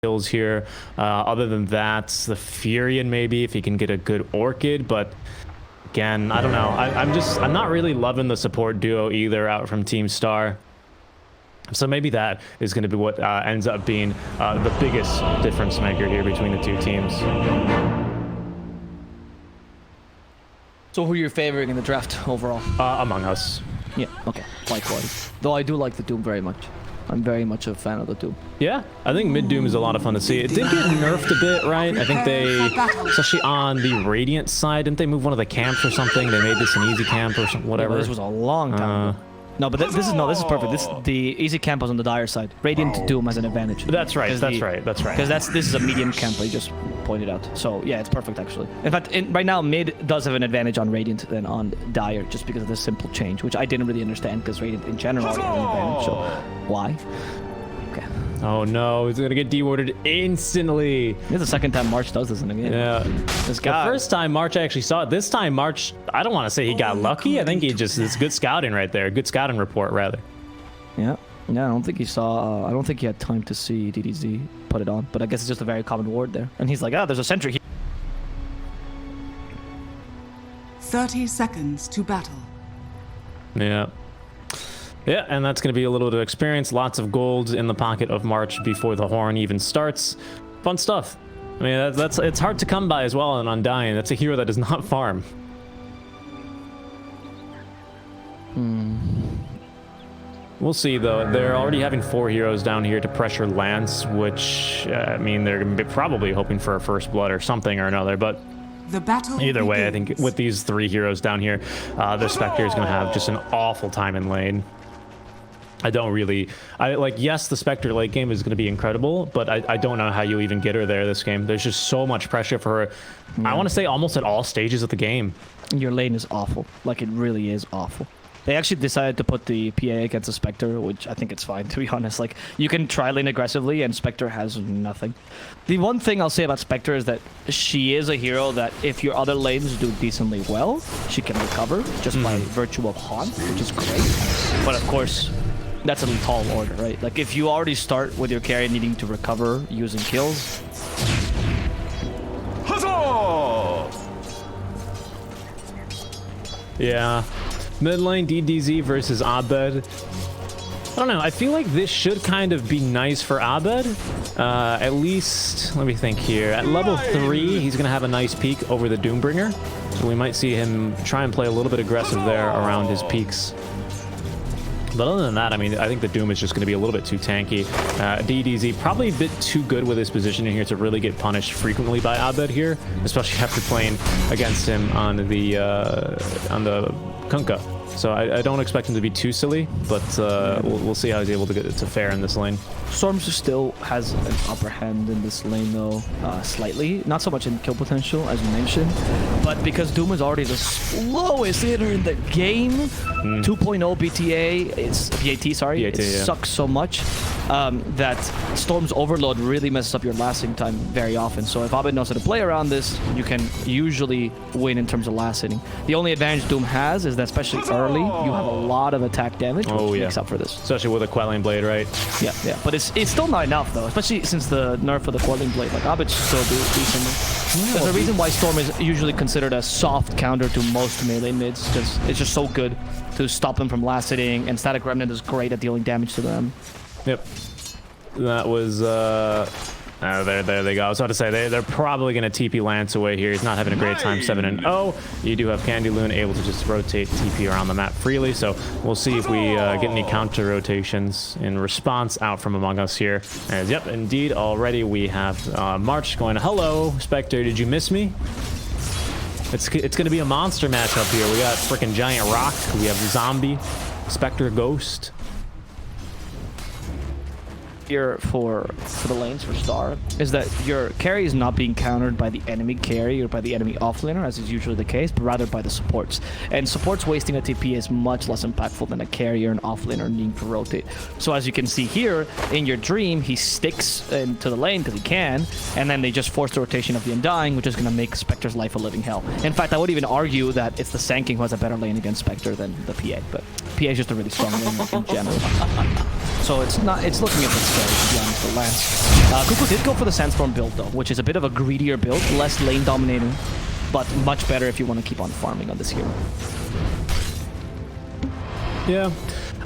kills here. Other than that, the Furion maybe if he can get a good Orchid, but again, I don't know. I'm not really loving the support duo either out from Team Star. So maybe that is going to be what ends up being the biggest difference maker here between the two teams. So who are you favoring in the draft overall? Among Us. Yeah, okay, likewise. Though I do like the Doom very much. I'm very much a fan of the Doom. Yeah, I think mid Doom is a lot of fun to see. It did get nerfed a bit, right? I think they, especially on the Radiant side, didn't they move one of the camps or something? They made this an easy camp or something, whatever. Yeah, this was a long time ago. No, but this is perfect. The easy camp was on the Dire side. Radiant Doom has an advantage. That's right. That's right. Because this is a medium camp. I just pointed out. So yeah, it's perfect actually. In fact, right now mid does have an advantage on Radiant than on Dire, just because of this simple change, which I didn't really understand because Radiant in general already has an advantage. So why? Okay. Oh no, he's gonna get dewarded instantly. This is the second time March does this in a game. Yeah. This guy. The first time March actually saw it. This time March, I don't want to say he got lucky. I think he just, it's good scouting right there. Good scouting report rather. Yeah. Yeah, I don't think he saw, I don't think he had time to see DDZ put it on, but I guess it's just a very common ward there. And he's like, there's a sentry here. 30 seconds to battle. Yeah. Yeah, and that's going to be a little bit of experience. Lots of gold in the pocket of March before the horn even starts. Fun stuff. I mean, it's hard to come by as well in Undying. That's a hero that does not farm. We'll see, though. They're already having 4 heroes down here to pressure Lance, which, I mean, they're going to be probably hoping for a first blood or something or another, but the battle either way, begins. I think with these 3 heroes down here, the Spectre is going to have just an awful time in lane. I don't really, yes, the Spectre late game is going to be incredible, but I don't know how you even get her there this game. There's just so much pressure for her. I want to say almost at all stages of the game. Your lane is awful. Like, it really is awful. They actually decided to put the PA against the Spectre, which I think it's fine, to be honest. Like, you can try lane aggressively, and Spectre has nothing. The one thing I'll say about Spectre is that she is a hero that if your other lanes do decently well, she can recover just by virtue of Haunt, which is great. But of course, that's a tall order, right? Like, if you already start with your carry needing to recover using kills... Yeah. Mid lane DDZ versus Abed. I don't know. I feel like this should kind of be nice for Abed. At least, let me think here. At level 3, he's going to have a nice peek over the Doombringer. So we might see him try and play a little bit aggressive there around his peaks. But other than that, I mean, I think the Doom is just going to be a little bit too tanky. DDZ probably a bit too good with his positioning here to really get punished frequently by Abed here, especially after playing against him on the Kunkka. So I don't expect him to be too silly, but we'll see how he's able to get to fare in this lane. Storms still has an upper hand in this lane though, slightly. Not so much in kill potential, as you mentioned, but because Doom is already the slowest hitter in the game, 2.0 BTA, it's BAT, sorry, it sucks so much that Storm's Overload really messes up your lasting time very often. So if Abed knows how to play around this, you can usually win in terms of last hitting. The only advantage Doom has is that especially early, you have a lot of attack damage, which makes up for this. Especially with a Quelling Blade, right? Yeah, yeah. But it's still not enough, though, especially since the nerf of the Quelling Blade. Like, Abed still do decently. There's a reason why Storm is usually considered a soft counter to most melee mids, because it's just so good to stop them from last hitting, and Static Remnant is great at dealing damage to them. Yep. That was, there they go. I was about to say, they're probably going to TP Lance away here. He's not having a great time, 7-0. You do have Candy Loon able to just rotate TP around the map freely, so we'll see if we get any counter rotations in response out from Among Us here. As, yep, indeed, already we have March going, hello, Spectre, did you miss me? It's going to be a monster matchup here. We got freaking Giant Rock. We have Zombie, Spectre, Ghost. Here for the lanes for Star is that your carry is not being countered by the enemy carry or by the enemy offlaner, as is usually the case, but rather by the supports. And supports wasting a TP is much less impactful than a carry or an offlaner needing to rotate. So as you can see here, in your dream, he sticks into the lane because he can, and then they just force the rotation of the Undying, which is going to make Spectre's life a living hell. In fact, I would even argue that it's the Sand King who has a better lane against Spectre than the PA, but PA is just a really strong lane in general. So it's looking a bit scary, to be honest, for Lance. Cuckoo did go for the Sandstorm build, though, which is a bit of a greedier build, less lane dominating, but much better if you want to keep on farming on this hero. Yeah.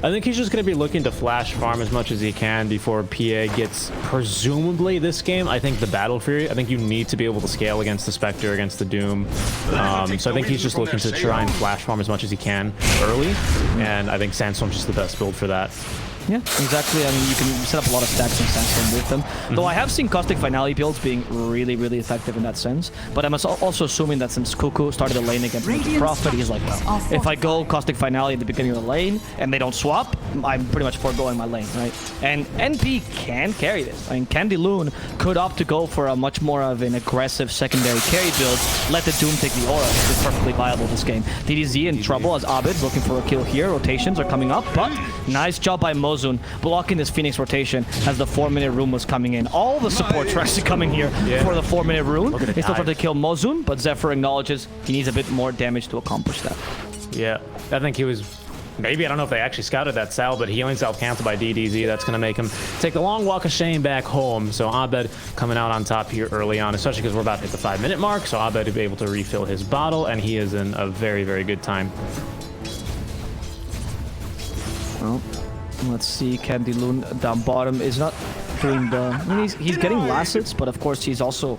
I think he's just going to be looking to flash farm as much as he can before PA gets, presumably this game, I think the Battle Fury. I think you need to be able to scale against the Spectre, against the Doom. So I think he's just looking to try and flash farm as much as he can early. And I think Sandstorm's just the best build for that. Yeah, exactly. I mean, you can set up a lot of stacks in Sandstorm with them. Though I have seen Caustic Finale builds being really, really effective in that sense. But I'm also assuming that since Cuckoo started the lane against the Prophet, he's like, well, if I go Caustic Finale at the beginning of the lane and they don't swap, I'm pretty much foregoing my lane, right? And NP can carry this. I mean, Candy Loon could opt to go for a much more of an aggressive secondary carry build, let the Doom take the aura. It's perfectly viable this game. DDZ in trouble as Abed looking for a kill here. Rotations are coming up, but nice job by Mozun blocking this Phoenix rotation as the 4-minute rune was coming in. All the supports were actually coming here for the 4-minute rune. They still tried to kill Mozun, but Zephyr acknowledges he needs a bit more damage to accomplish that. Yeah, I think he was... Maybe, I don't know if they actually scouted that Sal, but healing Sal canceled by DDZ. That's going to make him take the long walk of shame back home. So Abed coming out on top here early on, especially because we're about to hit the 5-minute mark. So Abed will be able to refill his bottle, and he is in a very, very good time. Well, let's see. Candy Loon down bottom is not doing the... I mean, he's getting last, but of course he's also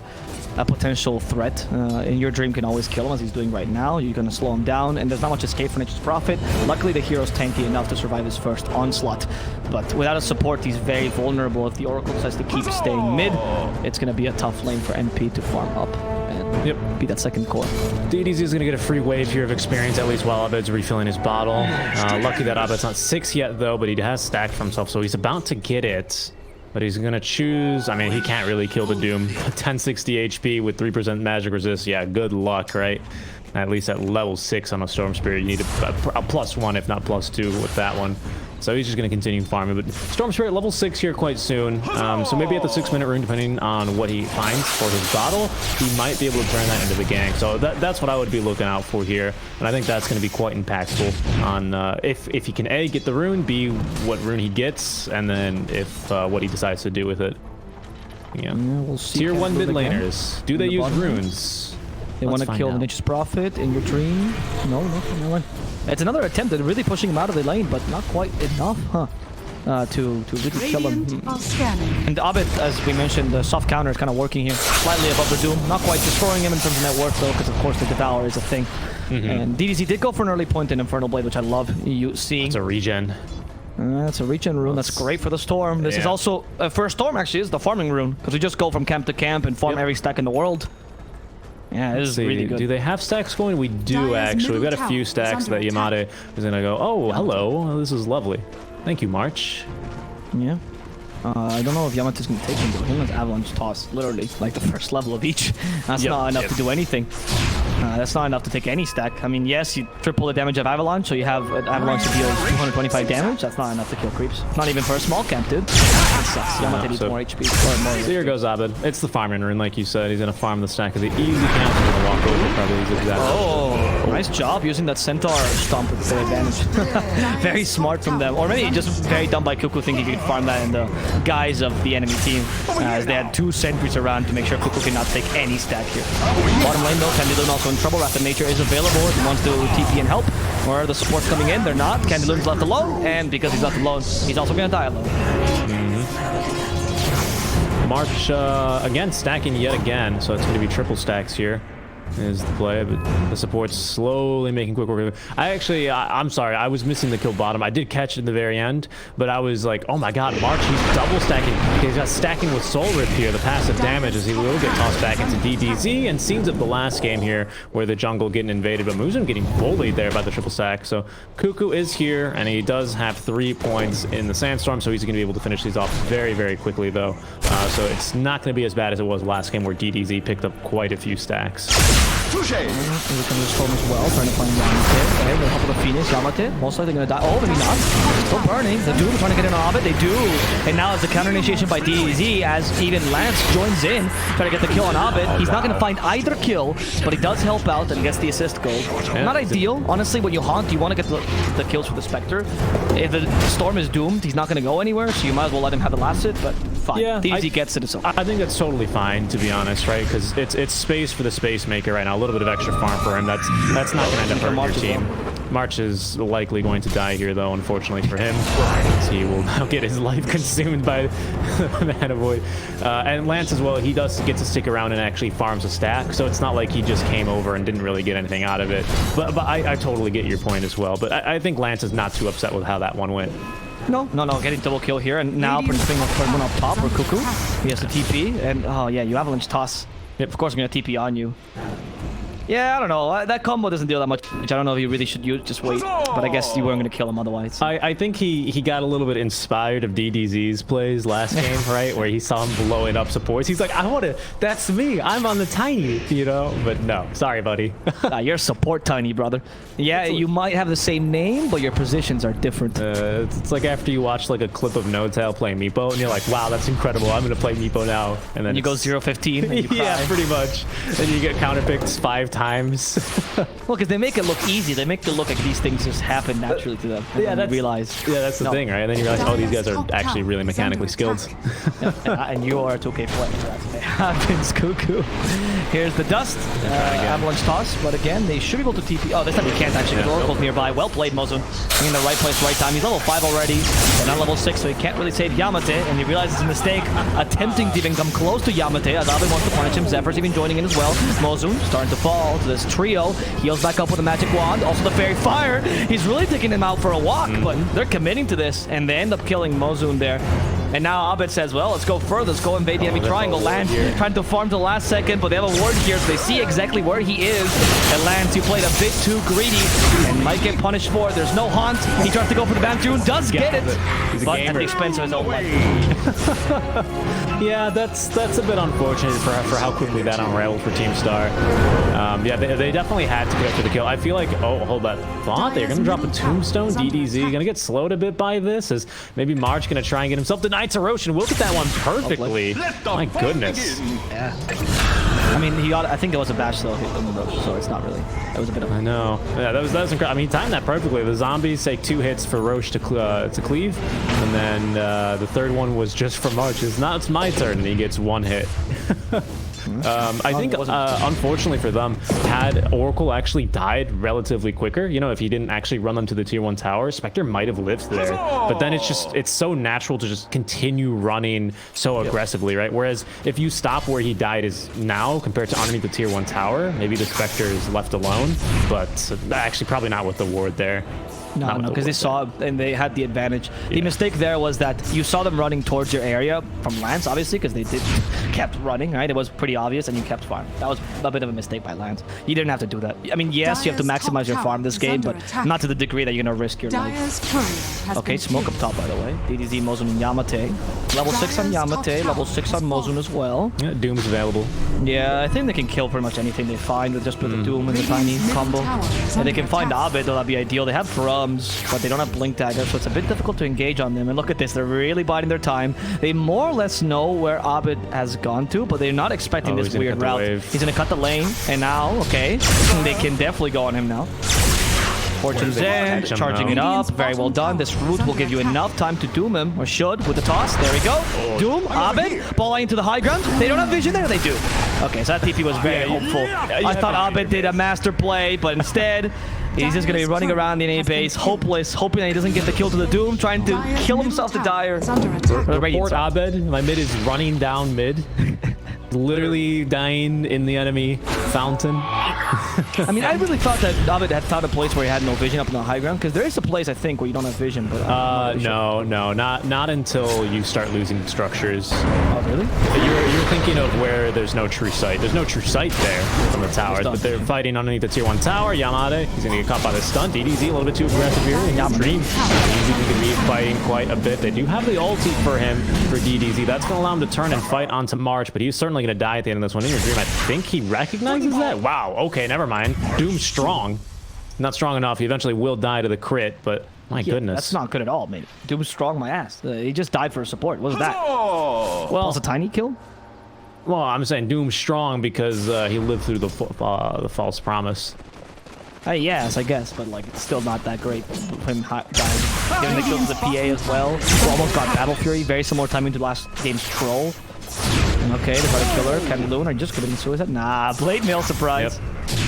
a potential threat. And your dream can always kill him, as he's doing right now. You're going to slow him down, and there's not much escape for Nature's Prophet. Luckily, the hero's tanky enough to survive his first onslaught. But without a support, he's very vulnerable. If the Oracle decides to keep staying mid, it's going to be a tough lane for NP to farm up and be that second core. DDZ is going to get a free wave here of experience, at least while Abed's refilling his bottle. Lucky that Abed's not 6 yet, though, but he has stacked for himself, so he's about to get it. But he's going to choose... I mean, he can't really kill the Doom. 1060 HP with 3% magic resist. Yeah, good luck, right? At least at level 6 on a Storm Spirit, you need a +1, if not +2 with that one. So he's just going to continue farming. But Storm Spirit level 6 here quite soon. So maybe at the 6-minute rune, depending on what he finds for his bottle, he might be able to turn that into the gank. So that's what I would be looking out for here. And I think that's going to be quite impactful on if he can A, get the rune, B, what rune he gets, and then if what he decides to do with it. Yeah, we'll see. Tier 1 mid laners. Do they use runes? They want to kill the Nature's Prophet in your dream. No one. It's another attempt at really pushing him out of the lane, but not quite enough, huh? To really kill him. And Abed, as we mentioned, the soft counter is kind of working here, slightly above the Doom. Not quite destroying him in terms of net worth, though, because of course the Devour is a thing. And DDZ did go for an early point in Infernal Blade, which I love seeing. It's a regen. That's a regen rune. That's great for the Storm. This is also, for a Storm, actually, is the farming rune, because we just go from camp to camp and farm every stack in the world. Yeah, this is really good. Do they have stacks going? We do, actually. We've got a few stacks that Yamada is going to go, oh, hello. This is lovely. Thank you, March. Yeah. I don't know if Yamada's going to take him, but him as Avalanche Toss, literally, like the first level of each. That's not enough to do anything. That's not enough to take any stack. I mean, yes, you triple the damage of Avalanche, so you have an Avalanche that deals 225 damage. That's not enough to kill creeps. Not even for a small camp, dude. It sucks. Yamada needs more HP. So here goes Abed. It's the farming rune, like you said. He's going to farm the stack of the easy camp. He's going to walk over probably exactly. Oh, nice job using that Centaur stomp with their advantage. Very smart from them. Or maybe just very dumb by Cuckoo thinking he could farm that in the guise of the enemy team, as they had 2 sentries around to make sure Cuckoo cannot take any stack here. Bottom lane though, Candy Loon also in trouble. Wrath of Nature is available if he wants to TP and help. Or the support's coming in, they're not. Candy Loon's left alone, and because he's left alone, he's also gonna die alone. March, again, stacking yet again, so it's going to be triple stacks here. Is the play, but the support's slowly making quick work. I'm sorry, I was missing the kill bottom. I did catch it in the very end, but I was like, oh my god, March, he's double stacking. He's got stacking with Soul Rip here, the passive damage, as he will get tossed back into DDZ, and scenes of the last game here, where the jungle getting invaded, but Muzan getting bullied there by the triple stack. So Cuckoo is here, and he does have 3 points in the Sandstorm, so he's going to be able to finish these off very, very quickly, though. So it's not going to be as bad as it was last game, where DDZ picked up quite a few stacks. Here comes the Storm as well, trying to find Yamate. Okay, with the help of the Phoenix, Yamate, most likely gonna die. Oh, maybe not. Still burning. The Doom trying to get in on Abed. They do. And now it's the counter initiation by DZ as even Lance joins in, trying to get the kill on Abed. He's not gonna find either kill, but he does help out and gets the assist gold. Not ideal. Honestly, when you haunt, you want to get the kills for the Spectre. If the Storm is doomed, he's not gonna go anywhere, so you might as well let him have the last hit, but fine. Yeah, DZ gets it himself. I think that's totally fine, to be honest, right? Because it's space for the Space Maker right now. A little bit of extra farm for him. That's not going to end up hurting your team. March is likely going to die here, though, unfortunately for him. He will now get his life consumed by the Mana Void. And Lance as well, he does get to stick around and actually farms a stack, so it's not like he just came over and didn't really get anything out of it. But I totally get your point as well. But I think Lance is not too upset with how that one went. No, getting double kill here, and now putting thing one up top for Cuckoo. He has the TP, and oh yeah, you avalanche toss. Yep, of course I'm gonna TP on you. Yeah, I don't know. That combo doesn't deal that much. I don't know if you really should use, just wait. But I guess you weren't going to kill him otherwise. I think he got a little bit inspired of DDZ's plays last game, right? Where he saw him blowing up supports. He's like, I want to, that's me. I'm on the tiny, you know? But no, sorry, buddy. You're support tiny, brother. Yeah, you might have the same name, but your positions are different. It's like after you watch like a clip of NoTail playing Meepo, and you're like, wow, that's incredible. I'm going to play Meepo now. And then you go 0-15. Yeah, pretty much. And you get counterpicked 5 times. Well, because they make it look easy. They make it look like these things just happen naturally to them. And yeah, you realize. Yeah, that's the thing, right? And then you realize, oh, these guys are actually really mechanically skilled. Yeah, and you are a 2K player. So that's what happens, Cuckoo. Here's the dust. Avalanche toss, but again, they should be able to TP. Oh, this time you can't actually. The Oracle's nearby. Well played, Mozun. In the right place, right time. He's level 5 already, and on level 6, so he can't really save Yamate. And he realizes it's a mistake, attempting to even come close to Yamate, as Abed wants to punish him. Zephyr's even joining in as well. Mozun starting to fall to this trio. Heals back up with a magic wand. Also the fairy fire. He's really taking him out for a walk, but they're committing to this, and they end up killing Mozun there. And now Abed says, well, let's go further. Let's go invade the enemy triangle. Lance trying to farm to the last second, but they have a ward here, so they see exactly where he is. And Lance, you played a bit too greedy and might get punished for it. There's no haunt. He tries to go for the Bantoon, does get it, but at the expense of his own life. Yeah, that's a bit unfortunate for how quickly that unraveled for Team Star. Yeah, they definitely had to go for the kill. I feel like, oh, hold that thought. They're going to drop a Tombstone. DDZ going to get slowed a bit by this, as maybe March going to try and get himself the Knight's Erosion. Will get that one perfectly. My goodness. Yeah. I mean, I think there was a bash though hit on the Roche, so it's not really. That was a bit of. I know. Yeah, that was incredible. I mean, he timed that perfectly. The zombies take 2 hits for Roche to cleave, and then the third one was just for March. It's my turn, and he gets 1 hit. I think, unfortunately for them, had Oracle actually died relatively quicker, you know, if he didn't actually run them to the tier 1 tower, Spectre might have lived there. But then it's so natural to just continue running so aggressively, right? Whereas if you stop where he died is now compared to underneath the tier 1 tower, maybe the Spectre is left alone, but actually probably not with the ward there. No, because they saw and they had the advantage. Yeah. The mistake there was that you saw them running towards your area from Lance, obviously, because they kept running, right? It was pretty obvious, and you kept farming. That was a bit of a mistake by Lance. You didn't have to do that. I mean, yes, you have to maximize your farm this game, but not to the degree that you're going to risk your life. Okay, smoke up top, by the way. DDZ, Mozun, and Yamate. Level 6 on Yamate, level 6 on Mozun as well. Yeah, Doom is available. Yeah, I think they can kill pretty much anything they find with just with the Doom and the tiny combo. And they can find Abed, that'll be ideal. They have Thrums, but they don't have Blink Dagger, so it's a bit difficult to engage on them. And look at this, they're really biding their time. They more or less know where Abed has gone to, but they're not expecting this weird route. He's gonna cut the lane, and now, okay, they can definitely go on him now. Fortune's End, charging it up, very well done. This route will give you enough time to doom him, or should, with the toss. There we go. Doom, Abed, balling into the high ground. They don't have vision there, they do. Okay, so that TP was very hopeful. I thought Abed did a master play, but instead, he's just going to be running around the NA base, hopeless, hoping that he doesn't get the kill to the Doom, trying to kill himself to Dire. Report Abed, my mid is running down mid. Literally dying in the enemy fountain. I mean, I really thought that Abed had found a place where he had no vision up in the high ground, because there is a place, I think, where you don't have vision. But no, not until you start losing structures. Oh, really? You're thinking of where there's no true sight. There's no true sight there from the towers, but they're fighting underneath the tier 1 tower. Yamade, he's going to get caught by the stun. DDZ a little bit too aggressive here. Dream, he's going to be fighting quite a bit. They do have the ulti for him, for DDZ. That's going to allow him to turn and fight onto March, but he's certainly going to die at the end of this one. In your Dream, I think he recognizes that. Wow, okay, never mind. Doom's strong. Not strong enough. He eventually will die to the crit, but my goodness. That's not good at all, mate. Doom's strong my ass. He just died for support. What was that? Well, it's a tiny kill? Well, I'm saying Doom's strong because he lived through the false promise. Yes, I guess, but like it's still not that great. Him dying, giving the kill to the PA as well. Who almost got Battle Fury. Very similar timing to last game's Troll. Okay, they got a killer. Candy Loon, are you just committing suicide? Nah, Blade Mail surprise. Yep.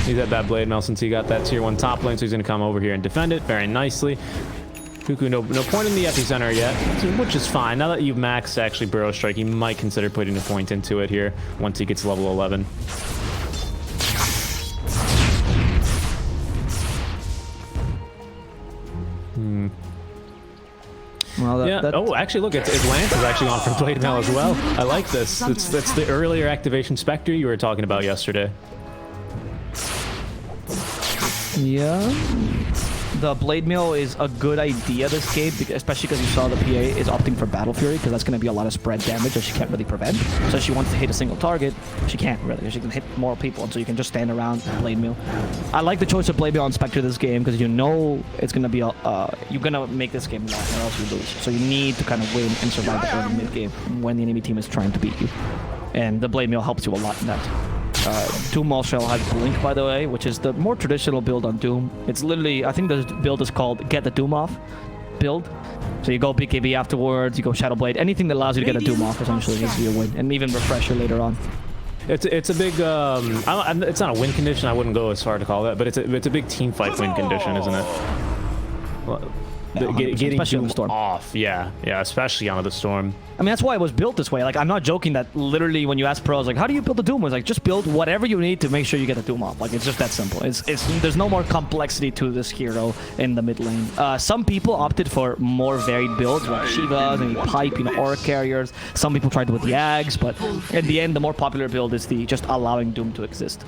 He's had that Blade Mail since he got that tier 1 top lane, so he's going to come over here and defend it very nicely. Cuckoo, no point in the epicenter yet, which is fine. Now that you've maxed actually Burrow Strike, he might consider putting a point into it here once he gets level 11. Well, oh, actually, look, it's Lance is actually on for Blade Mail as well. I like this. That's the earlier activation Spectre you were talking about yesterday. Yeah. The Blade Mail is a good idea this game, especially because you saw the PA is opting for Battle Fury, because that's going to be a lot of spread damage that she can't really prevent. So if she wants to hit a single target, she can't really. She can hit more people, and so you can just stand around Blade Mail. I like the choice of Blade Mail on Spectre this game, because you know it's going to be you're going to make this game long, or else you lose. So you need to kind of win and survive the early mid game when the enemy team is trying to beat you. And the Blade Mail helps you a lot in that. Doom also has Blink, by the way, which is the more traditional build on Doom. It's literally, I think the build is called Get the Doom Off build. So you go BKB afterwards, you go Shadow Blade, anything that allows you to get a Doom off essentially gives you a win, and even Refresher later on. It's a big, it's not a win condition, I wouldn't go as far to call that, but it's a big team fight win condition, isn't it? Well, getting Doom off, yeah, especially on the Storm. I mean, that's why it was built this way. Like, I'm not joking that literally when you ask pros, like, how do you build the Doom? It's like, just build whatever you need to make sure you get the Doom off. Like, it's just that simple. There's no more complexity to this hero in the mid lane. Some people opted for more varied builds, like Shivas and Pipe, Aura Carriers. Some people tried with Yags, but in the end, the more popular build is the just allowing Doom to exist.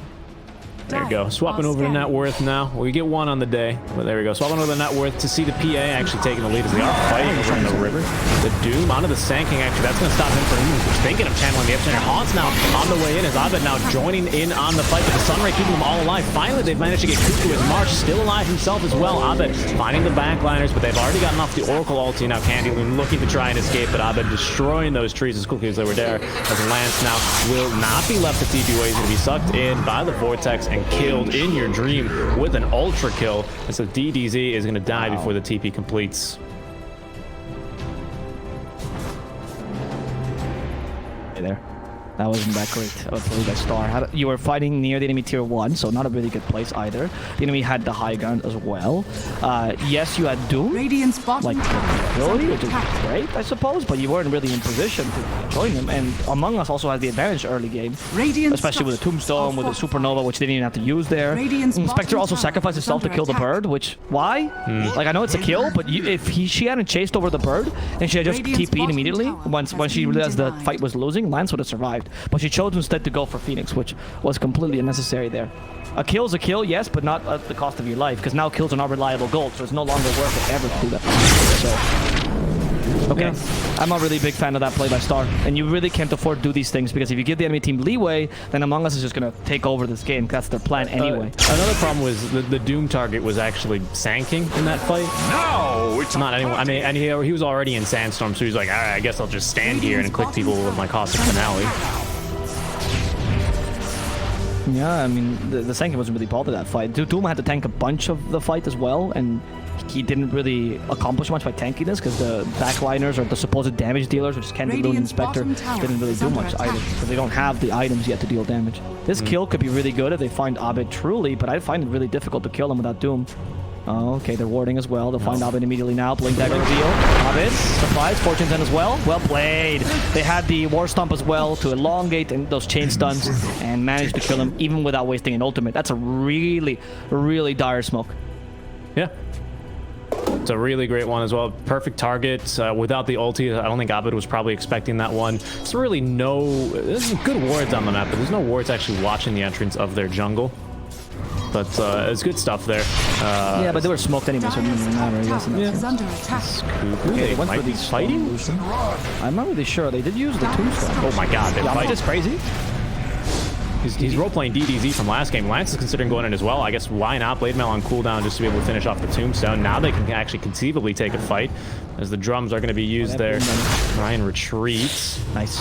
There you go. Swapping over to net worth now. We get one on the day, but there we go. Swapping over to net worth to see the PA actually taking the lead as they are fighting over in the river. The Doom onto the Sanking, actually. That's going to stop him from even thinking of channeling the epicenter. Haunts now on the way in as Abed now joining in on the fight, but the Sunray keeping them all alive. Finally, they've managed to get Cuckoo as March still alive himself as well. Abed finding the backliners, but they've already gotten off the Oracle ulti. Now Candy Loon looking to try and escape, but Abed destroying those trees as quickly as they were there. As Lance now will not be left to TP away. He's going to be sucked in by the Vortex and killed in your Dream with an ultra kill. And so DDZ is going to die before the TP completes. Hey there. That wasn't that great. Abed Star. You were fighting near the enemy tier 1, so not a really good place either. The enemy had the high ground as well. Yes, you had Doom, like ability, which is great, I suppose, but you weren't really in position to join them. And Among Us also has the advantage early game, especially with the Tombstone, with the Supernova, which they didn't even have to use there. Spectre also sacrificed himself to kill the bird, which, why? Like, I know it's a kill, but if she hadn't chased over the bird, and she had just TP'd immediately, when she realized the fight was losing, Lance would have survived. But she chose instead to go for Phoenix, which was completely unnecessary there. A kill's a kill, yes, but not at the cost of your life, because now kills are not reliable gold, so it's no longer worth it ever to do that. So, okay, yeah. I'm not really a big fan of that play by Star, and you really can't afford to do these things, because if you give the enemy team leeway, then Among Us is just going to take over this game. That's their plan anyway. Another problem was the Doom target was actually Sanking in that fight. No, it's not anyone. I mean, and he was already in Sandstorm, so he's like, all right, I guess I'll just stand here and click people with my caustic finale. Yeah, I mean, the Sanking wasn't really bothered that fight. Doom had to tank a bunch of the fight as well, and he didn't really accomplish much by tanking this, because the backliners or the supposed damage dealers, which is Candy Loon and Spectre, didn't really do much either, because they don't have the items yet to deal damage. This kill could be really good if they find Abed truly, but I find it really difficult to kill him without Doom. Oh, okay, they're warding as well. They'll find Abed immediately now. Blink Dagger reveal. Abed, surprise, Fortune 10 as well. Well played. They had the War Stomp as well to elongate and those chain stuns and managed to kill him even without wasting an ultimate. That's a really, really dire smoke. Yeah. a really great one as well. Perfect target without the ulti. I don't think Abed was probably expecting that one. There's really there's some good wards on the map, but there's no wards actually watching the entrance of their jungle. But it's good stuff there. Yeah, but they were smoked anyway, so it didn't really matter, I guess. Is under attack. They went for these fighting? I'm not really sure. They did use the tombstone. Oh my god, they're fighting. It's crazy. He's role-playing DDZ from last game. Lance is considering going in as well. I guess why not? Blade Mail on cooldown just to be able to finish off the tombstone. Now they can actually conceivably take a fight as the drums are going to be used there. Ryan retreats. Nice.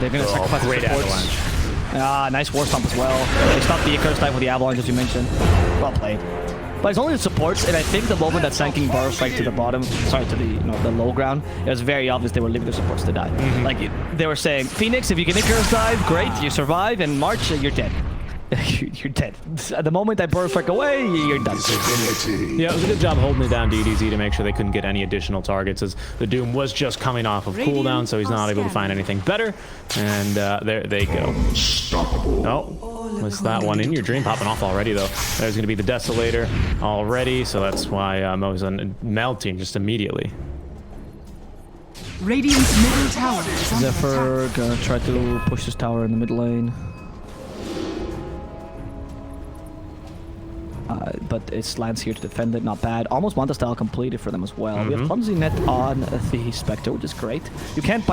They're going to sacrifice great avalanche. Nice war stomp as well. They stopped the curse dive with the avalanche, as you mentioned. Well played. But it's only the supports, and I think the moment that Sanking Burrow strike to the bottom, sorry, to the the low ground, it was very obvious they were leaving their supports to die. Like they were saying, Phoenix, if you can hit curse dive, great, you survive, and March, you're dead. You're dead. At the moment that Burrow strike away, you're done. Yeah, it was a good job holding it down DDZ to make sure they couldn't get any additional targets, as the Doom was just coming off of cooldown, so he's not able to find anything better. And there they go. Oh, missed that one. In Your Dream popping off already, though. There's going to be the Desolator already, so that's why Mo's melting just immediately. Radiant's middle tower is under Zephyr attack. gonna try to push this tower in the mid lane. But it's Lance here to defend it, not bad. Almost Manta style completed for them as well. We have Clumsy Net on the Spectre, which is great. You can't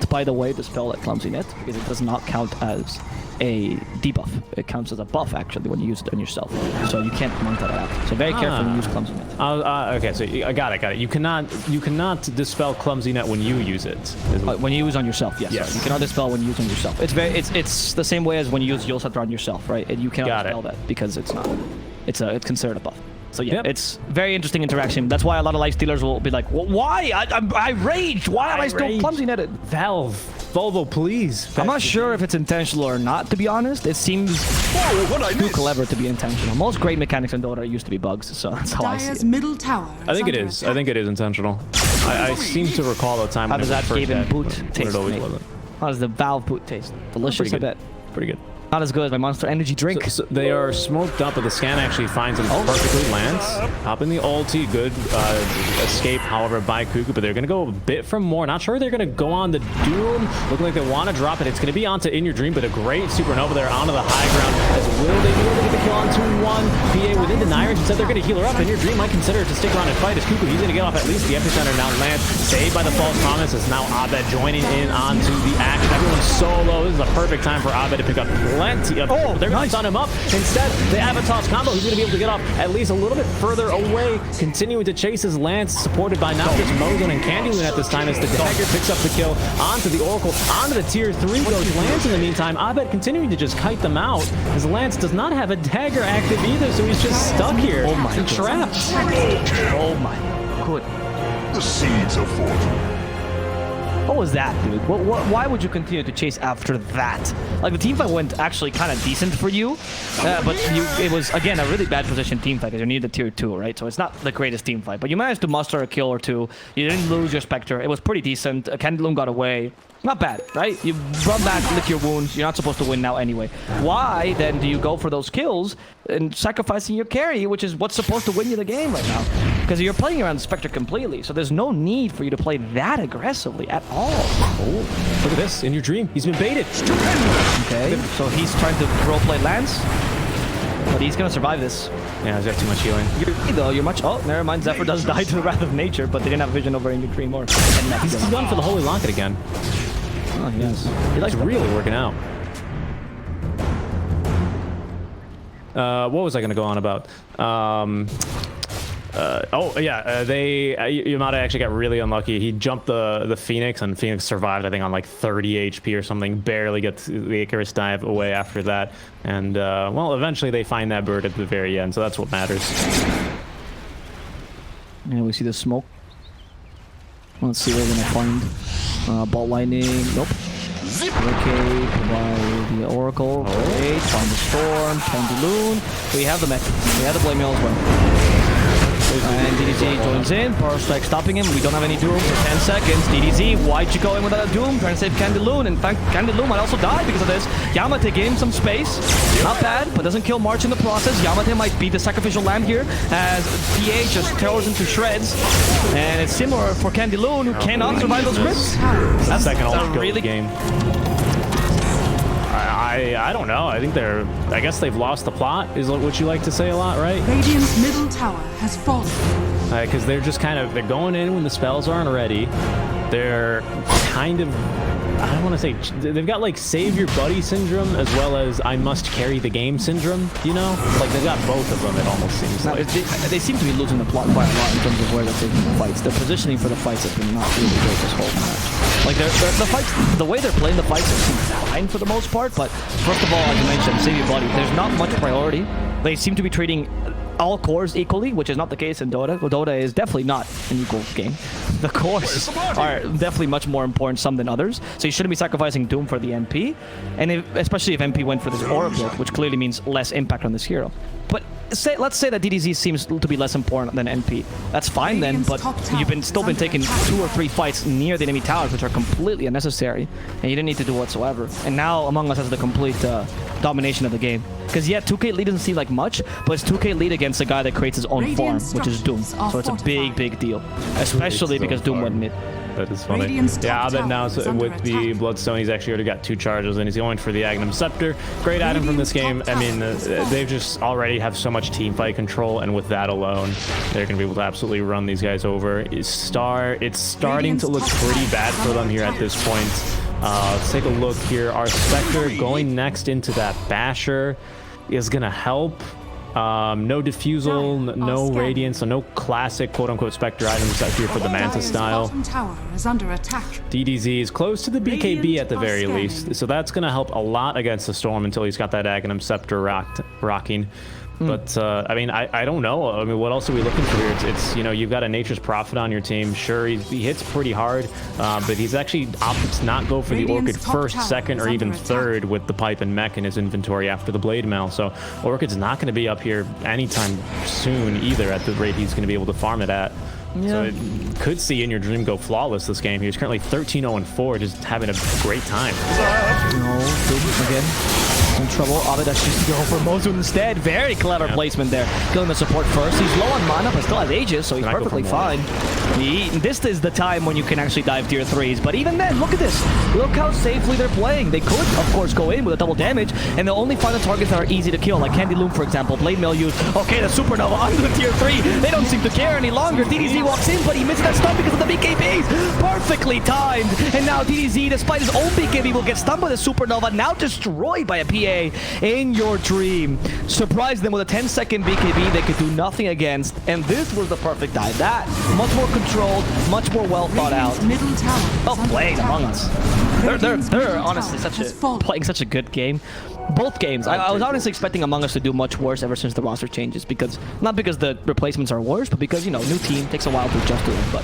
by the way dispel that Clumsy Net because it does not count as a debuff. It counts as a buff actually when you use it on yourself. So you can't Manta that out. So very careful when you use Clumsy Net. Okay, so I got it. You cannot dispel Clumsy Net when you use it. When you use on yourself, yes. Yes. You cannot dispel when you use on yourself. It's the same way as when you use Yule Scepter on yourself, right? And you cannot dispel that because it's not. It's considered a buff. So yeah, it's very interesting interaction. That's why a lot of life stealers will be like, well, why? I raged. Why am I still Clumsy Netted? Volvo, please. I'm not sure if it's intentional or not, to be honest. It seems too clever to be intentional. Most great mechanics in Dota used to be bugs, so that's how I see Dire's it. middle tower I think it under is. attack. I think it is intentional. I seem to recall a time How when does it that was first Gaven dead, boot but taste, it always mate? wasn't. How does the Valve boot taste? Delicious, I bet. Pretty good. Not as good as my Monster Energy drink. So they are smoked up, but the scan actually finds them perfectly. Lands. Hop in the ulti. Good escape, however, by Cuckoo, but they're going to go a bit from more. Not sure they're going to go on the Doom. Looking like they want to drop it. It's going to be onto In Your Dream, but a great Supernova there onto the high ground. As will they be able to get the kill onto one? PA within Deniers. Instead, they're going to heal her up. In Your Dream might consider to stick around and fight as Cuckoo. He's going to get off at least the epicenter. Now Lance saved by the false promise. As now Abed joining in onto the action. Everyone's solo. This is a perfect time for Abed to pick up plenty of... they're going to stun him up. Instead, the Avatos combo, he's going to be able to get off at least a little bit further away, continuing to chase his Lance, supported by not just Mogan and Candyloon at this time, as the Dagger picks up the kill onto the Oracle, onto the tier 3 goes Lance in the meantime. Abed continuing to just kite them out, as Lance does not have a Dagger active either, so he's just stuck here and trapped. Oh my good. The seeds of fortune. What was that, dude? Why would you continue to chase after that? Like, the teamfight went actually kind of decent for you, but it was, again, a really bad position teamfight because you needed the tier 2, right? So it's not the greatest teamfight, but you managed to muster a kill or two. You didn't lose your Spectre. It was pretty decent. Candyloon got away. Not bad, right? You run back, lick your wounds. You're not supposed to win now anyway. Why, then, do you go for those kills and sacrificing your carry, which is what's supposed to win you the game right now? Because you're playing around the Spectre completely, so there's no need for you to play that aggressively at all. Oh, look at this. In Your Dream, he's been baited. Okay, so he's trying to roleplay Lance, but he's going to survive this. Yeah, he's got too much healing. You're much... Oh, never mind. Zephyr does die to the wrath of nature, but they didn't have vision over In Your Dream or... He's gone for the Holy Locket again. Oh, yes. He likes really working out. What was I going to go on about? Yamada actually got really unlucky. He jumped the Phoenix, and Phoenix survived, I think, on like 30 HP or something. Barely gets the Icarus dive away after that. And, well, eventually they find that bird at the very end, so that's what matters. Yeah, we see the smoke. Let's see what we're going to find. Bolt Lightning. Nope. Okay, provide the Oracle. Great. Find the Storm. Candyloon. We have the mech. We have the Blade Mail as well. And DDZ joins in. Power Strike stopping him. We don't have any Doom for 10 seconds. DDZ, why'd you go in without a Doom? Trying to save Candyloon. In fact, Candyloon might also die because of this. Yamate gave him some space. Not bad, but doesn't kill March in the process. Yamate might be the sacrificial lamb here as PA just tears into shreds. And it's similar for Candyloon, who cannot survive those crits. That's second ult really game. I don't know. I think I guess they've lost the plot, is what you like to say a lot, right? Radiant's middle tower has fallen. Because they're just they're going in when the spells aren't ready. They're kind of, I don't want to say, they've got like save your buddy syndrome as well as I must carry the game syndrome, you know? Like they've got both of them, it almost seems like. They seem to be losing the plot quite a lot in terms of where they're taking the fights. The positioning for the fights has been not really great this whole match. Like the fights, the way they're playing the fights seems fine for the most part, but first of all, as you mentioned, save your buddy, there's not much priority. They seem to be treating all cores equally, which is not the case in Dota. Well, Dota is definitely not an equal game. The cores are definitely much more important some than others, so you shouldn't be sacrificing Doom for the MP, and especially if MP went for this aura build, which clearly means less impact on this hero. But let's say that DDZ seems to be less important than NP. That's fine then, but you've still been taking 2 or 3 fights near the enemy towers, which are completely unnecessary, and you didn't need to do whatsoever. And now Among Us has the complete domination of the game. Because yeah, 2k lead doesn't seem like much, but it's 2k lead against a guy that creates his own farm, which is Doom. So it's a big deal, especially because Doom went mid. That is funny. Yeah, Abed now with the Bloodstone, he's actually already got 2 charges, and he's going for the Agnum Scepter. Great item from this game. I mean, they've just already have so much team fight control, and with that alone, they're going to be able to absolutely run these guys over. It's starting to look pretty bad for them here at this point. Let's take a look here. Our Spectre going next into that Basher is going to help. No Diffusal, no Radiance, so no classic quote-unquote Spectre items out here for the Manta style. Tower is under attack. DDZ is close to the BKB at the very least, so that's going to help a lot against the Storm until he's got that Agnum Scepter rocking. But, I mean, I don't know. I mean, what else are we looking for here? It's you know, you've got a Nature's Prophet on your team. Sure, he hits pretty hard, but he's actually opted to not go for the Orchid first, second, or even third with the Pipe and Mech in his inventory after the Blade Mail. So Orchid's not going to be up here anytime soon either at the rate he's going to be able to farm it at. Yeah. So it could see In Your Dream go flawless this game. He's currently 13-0-4, just having a great time. No, Doom again. In trouble. Abed actually to go for Mozu instead. Very clever placement there. Killing the support first. He's low on mana, but still has Aegis, so he's perfectly fine. This is the time when you can actually dive tier 3s. But even then, look at this. Look how safely they're playing. They could, of course, go in with a double damage, and they'll only find the targets that are easy to kill, like Candyloon, for example. Blade Mail used. Okay, the Supernova onto the tier 3. They don't seem to care any longer. DDZ walks in, but he misses that stun because of the BKBs. Perfectly timed. And now DDZ, despite his own BKB, will get stunned by the Supernova, now destroyed by a PA. In Your Dream. Surprised them with a 10-second BKB they could do nothing against, and this was the perfect dive. That, much more controlled, much more well thought out. Middle tower Well played Among Us. They're honestly playing such a good game. Both games. I was honestly expecting Among Us to do much worse ever since the roster changes, because not because the replacements are worse, but because, you know, new team takes a while to adjust to it. But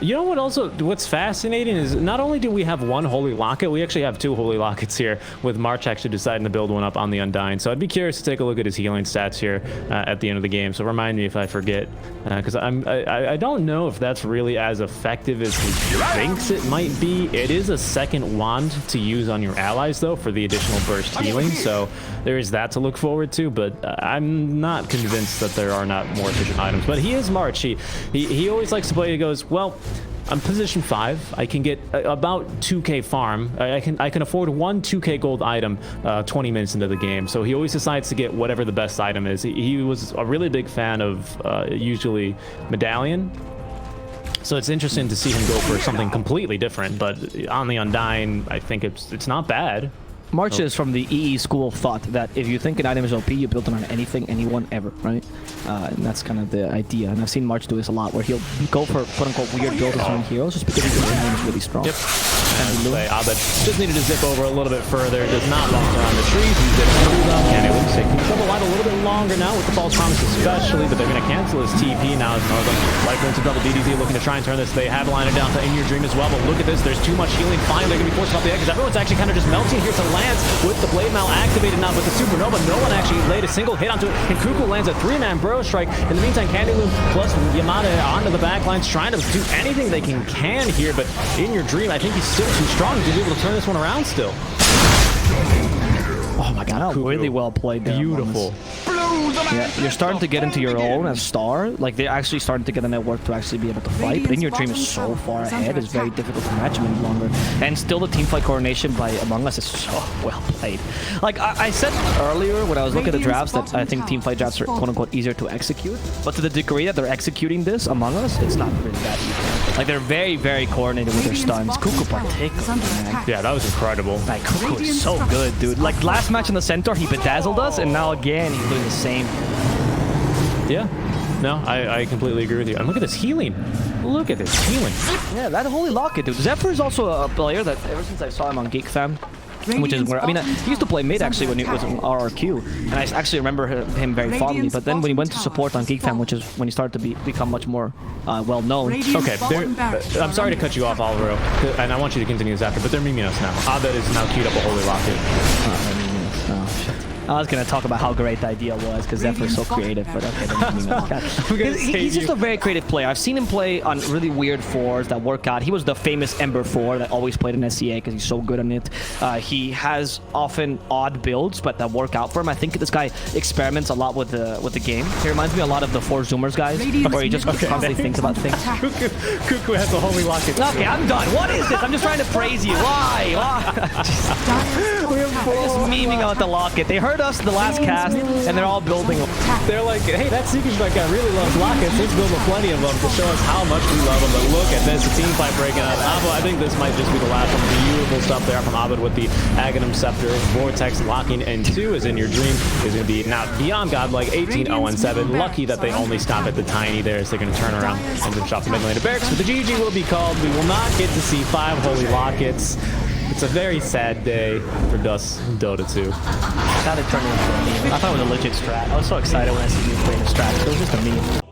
you know what's fascinating is not only do we have 1 Holy Locket, we actually have 2 Holy Lockets here, with March actually deciding to build one up on the Undying. So I'd be curious to take a look at his healing stats here at the end of the game. So remind me if I forget, because I don't know if that's really as effective as he thinks it might be. It is a second wand to use on your allies, though, for the additional burst healing. So there is that to look forward to, but I'm not convinced that there are not more efficient items. But he is March. He always likes to play. He goes, well, I'm position 5. I can get about 2k farm. I can afford 1 2k gold item 20 minutes into the game. So he always decides to get whatever the best item is. He was a really big fan of usually Medallion. So it's interesting to see him go for something completely different. But on the Undying, I think it's not bad. March is from the EE school of thought that if you think an item is OP, you build it on anything, anyone, ever, right? And that's kind of the idea. And I've seen March do this a lot, where he'll go for quote-unquote weird builds on heroes just because his name is really strong. Yep. Play Abed just needed to zip over a little bit further. Does not walk around the trees. He zips through them. Can it stay control the line a little bit longer now with the false promise especially, but they're going to cancel his TP now as Northern. Life into double DDZ looking to try and turn this. They have lined it down to In Your Dream as well, but look at this. There's too much healing. Finally, they're going to be forced off the edges. Everyone's actually kind of just melting here to Lance with the Blade Mail activated now, but the Supernova, no one actually laid a single hit onto it, and Kuku lands a 3-man Bro Strike. In the meantime, Candy Loom plus Yamada onto the backlines, trying to do anything they can here, but In Your Dream, I think he's still too strong to be able to turn this one around still. Oh my god, really well played there. Beautiful. Yeah, you're starting to get into your own as Star. Like, they're actually starting to get the network to actually be able to fight. But In Your Dream is so far ahead, it's very difficult to match him any longer. And still the teamfight coordination by Among Us is so well played. Like, I said earlier when I was looking at the drafts that I think teamfight drafts are quote-unquote easier to execute. But to the degree that they're executing this Among Us, it's not really that easy. Like, they're very, very coordinated with their stuns. Kuku particularly, man. Yeah, that was incredible. Like, Kuku is so good, dude. Like, last match in the Centaur, he bedazzled us, and now again, he's doing the same. Yeah. No, I completely agree with you. And look at this healing. Look at this healing. Yeah, that Holy Locket, dude. Zephyr is also a player that ever since I saw him on Geek Fam, which is where, I mean, he used to play mid actually when he was on RRQ, and I actually remember him very fondly, but then when he went to support on Geek Fam, which is when he started to become much more well-known. Okay, I'm sorry to cut you off, Alvaro, and I want you to continue this after, but they're memeing us now. Abed is now queued up a Holy Locket. Oh, shit. I was going to talk about how great the idea was because Zephyr is so creative, but okay. He's just a very creative player. I've seen him play on really weird fours that work out. He was the famous Ember 4 that always played in SCA because he's so good on it. He has often odd builds, but that work out for him. I think this guy experiments a lot with the game. He reminds me a lot of the 4 Zoomers guys, where he just constantly thinks about things. Kuku has the Holy Locket. Okay, I'm done. What is this? I'm just trying to praise you. Why? We're just memeing about the Locket. They heard us the last cast, and they're all building. They're like, hey, that Seeker Strike guy really loves Lockets. Let's build plenty of them to show us how much we love them. But look at this, the team fight breaking up. I think this might just be the last one. Beautiful stuff there from Abed with the Aghanim Scepter. Vortex locking in 2 is In Your Dream. Is going to be now beyond godlike 18-0-7. Lucky that they only stop at the tiny there, so they're going to turn around and then shot the mid lane to Barracks. But the GG will be called. We will not get to see 5 Holy Lockets. It's a very sad day for Dota 2. That turned into a meme. I thought it was a legit strat. I was so excited when I see you playing a strat. It was just a meme.